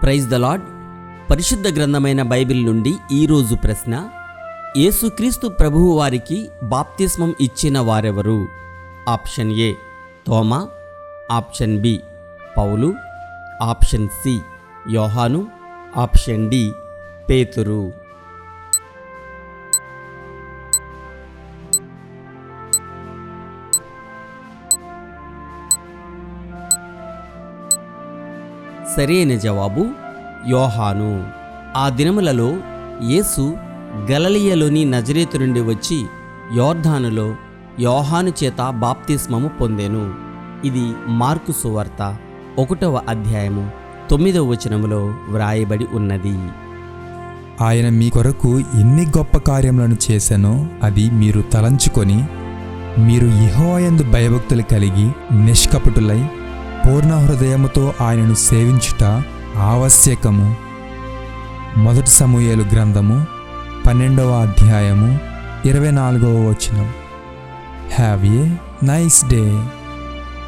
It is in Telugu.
Praise the lord. పరిశుద్ధ గ్రంథమైన బైబిల్ నుండి ఈరోజు ప్రశ్న: యేసుక్రీస్తు ప్రభువు వారికి బాప్తిస్మం ఇచ్చిన వారెవరు? ఆప్షన్ ఏ తోమా, ఆప్షన్ బి పౌలు, ఆప్షన్ సి యోహాను, ఆప్షన్ డి పేతురు. సరైన జవాబు యోహాను. ఆ దినములలో యేసు గలిలయలోని నజరేతు నుండి వచ్చి యోర్దానులో యోహాను చేత బాప్తిస్మము పొందెను. ఇది మార్కు సువార్త 1వ అధ్యాయము 9వ వచనములో వ్రాయబడి ఉన్నది. ఆయన మీ కొరకు ఎన్ని గొప్ప కార్యములను చేశానో అది మీరు తలంచుకొని, మీరు యెహోవాయందు భయభక్తులు కలిగి నిష్కపటులై పూర్ణ హృదయముతో ఆయనను సేవించుట ఆవశ్యకము. 1 సమూయేలు గ్రంథము 12వ అధ్యాయము 24వ వచనం. Have a nice day.